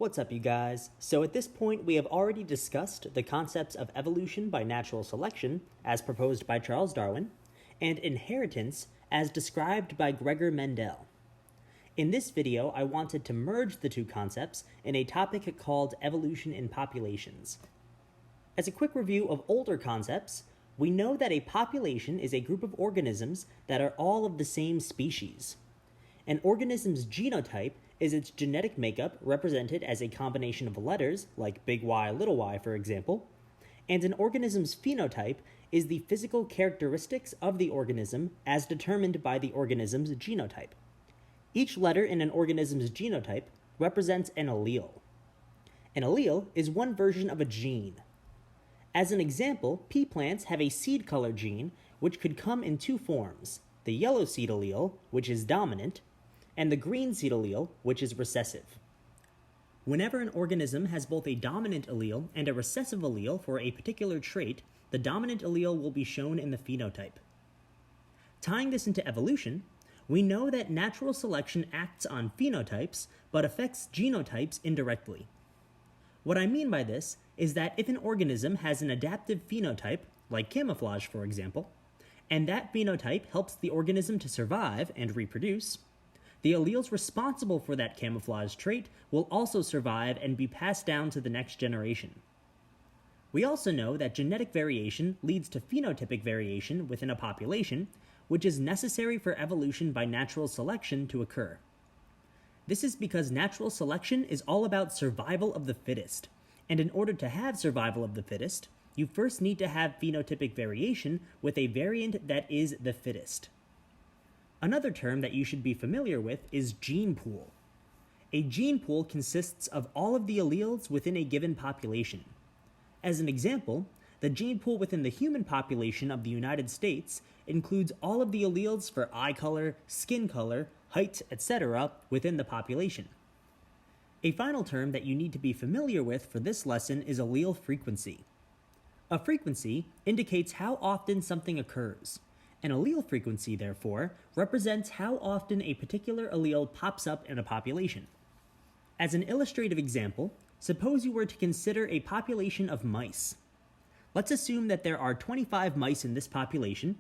What's up, you guys? So at this point, we have already discussed the concepts of evolution by natural selection, as proposed by Charles Darwin, and inheritance, as described by Gregor Mendel. In this video, I wanted to merge the two concepts in a topic called evolution in populations. As a quick review of older concepts, we know that a population is a group of organisms that are all of the same species. An organism's genotype is its genetic makeup represented as a combination of letters, like big Y, little y, for example, and an organism's phenotype is the physical characteristics of the organism as determined by the organism's genotype. Each letter in an organism's genotype represents an allele. An allele is one version of a gene. As an example, pea plants have a seed color gene which could come in two forms: the yellow seed allele, which is dominant, and the green seed allele, which is recessive. Whenever an organism has both a dominant allele and a recessive allele for a particular trait, the dominant allele will be shown in the phenotype. Tying this into evolution, we know that natural selection acts on phenotypes but affects genotypes indirectly. What I mean by this is that if an organism has an adaptive phenotype, like camouflage for example, and that phenotype helps the organism to survive and reproduce, the alleles responsible for that camouflage trait will also survive and be passed down to the next generation. We also know that genetic variation leads to phenotypic variation within a population, which is necessary for evolution by natural selection to occur. This is because natural selection is all about survival of the fittest, and in order to have survival of the fittest, you first need to have phenotypic variation with a variant that is the fittest. Another term that you should be familiar with is gene pool. A gene pool consists of all of the alleles within a given population. As an example, the gene pool within the human population of the United States includes all of the alleles for eye color, skin color, height, etc. within the population. A final term that you need to be familiar with for this lesson is allele frequency. A frequency indicates how often something occurs. An allele frequency, therefore, represents how often a particular allele pops up in a population. As an illustrative example, suppose you were to consider a population of mice. Let's assume that there are 25 mice in this population,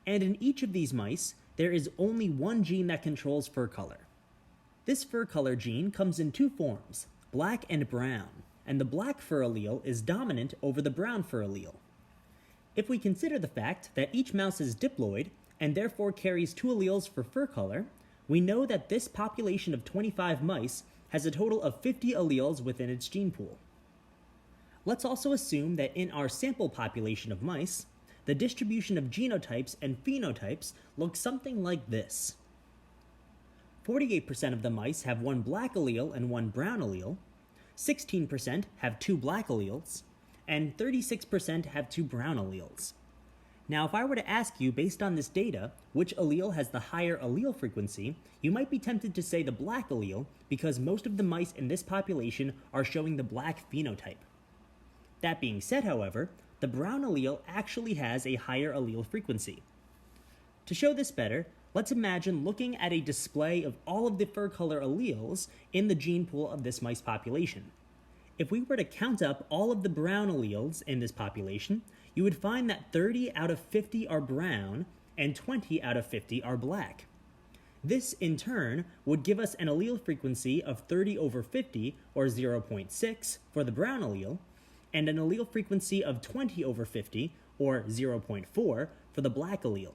and in each of these mice, there is only one gene that controls fur color. This fur color gene comes in two forms, black and brown, and the black fur allele is dominant over the brown fur allele. If we consider the fact that each mouse is diploid, and therefore carries two alleles for fur color, we know that this population of 25 mice has a total of 50 alleles within its gene pool. Let's also assume that in our sample population of mice, the distribution of genotypes and phenotypes looks something like this. 48% of the mice have one black allele and one brown allele, 16% have two black alleles, and 36% have two brown alleles. Now, if I were to ask you, based on this data, which allele has the higher allele frequency, you might be tempted to say the black allele because most of the mice in this population are showing the black phenotype. That being said, however, the brown allele actually has a higher allele frequency. To show this better, let's imagine looking at a display of all of the fur color alleles in the gene pool of this mice population. If we were to count up all of the brown alleles in this population, you would find that 30 out of 50 are brown and 20 out of 50 are black. This, in turn, would give us an allele frequency of 30 over 50, or 0.6, for the brown allele, and an allele frequency of 20 over 50, or 0.4, for the black allele.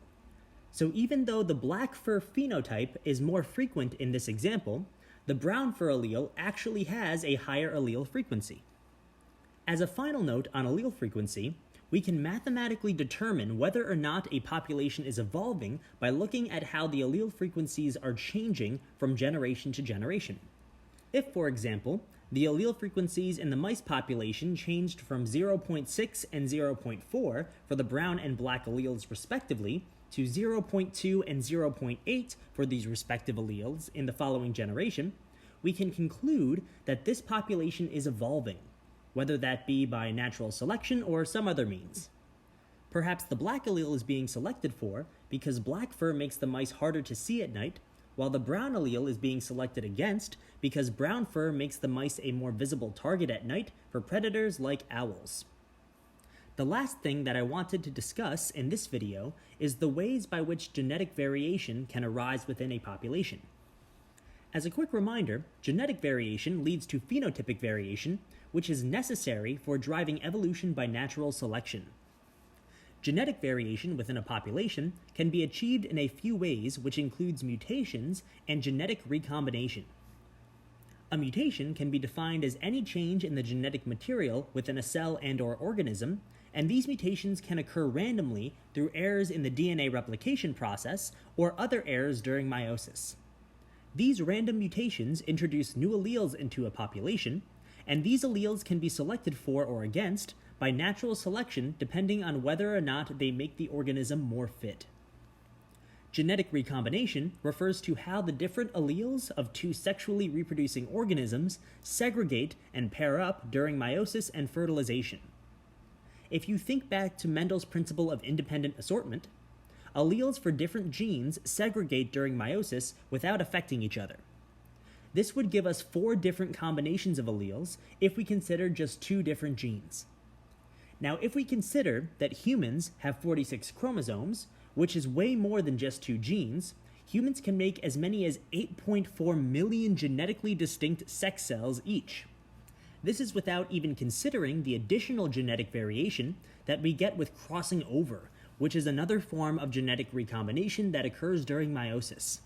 So even though the black fur phenotype is more frequent in this example, the brown fur allele actually has a higher allele frequency. As a final note on allele frequency, we can mathematically determine whether or not a population is evolving by looking at how the allele frequencies are changing from generation to generation. If, for example, the allele frequencies in the mice population changed from 0.6 and 0.4 for the brown and black alleles respectively, to 0.2 and 0.8 for these respective alleles in the following generation, we can conclude that this population is evolving, whether that be by natural selection or some other means. Perhaps the black allele is being selected for because black fur makes the mice harder to see at night, while the brown allele is being selected against because brown fur makes the mice a more visible target at night for predators like owls. The last thing that I wanted to discuss in this video is the ways by which genetic variation can arise within a population. As a quick reminder, genetic variation leads to phenotypic variation, which is necessary for driving evolution by natural selection. Genetic variation within a population can be achieved in a few ways, which includes mutations and genetic recombination. A mutation can be defined as any change in the genetic material within a cell and/or organism, and these mutations can occur randomly through errors in the DNA replication process or other errors during meiosis. These random mutations introduce new alleles into a population, and these alleles can be selected for or against by natural selection depending on whether or not they make the organism more fit. Genetic recombination refers to how the different alleles of two sexually reproducing organisms segregate and pair up during meiosis and fertilization. If you think back to Mendel's principle of independent assortment, alleles for different genes segregate during meiosis without affecting each other. This would give us 4 different combinations of alleles if we consider just 2 different genes. Now, if we consider that humans have 46 chromosomes, which is way more than just 2 genes, humans can make as many as 8.4 million genetically distinct sex cells each. This is without even considering the additional genetic variation that we get with crossing over, which is another form of genetic recombination that occurs during meiosis.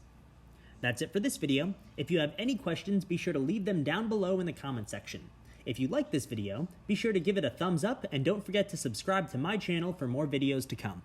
That's it for this video. If you have any questions, be sure to leave them down below in the comment section. If you like this video, be sure to give it a thumbs up and don't forget to subscribe to my channel for more videos to come.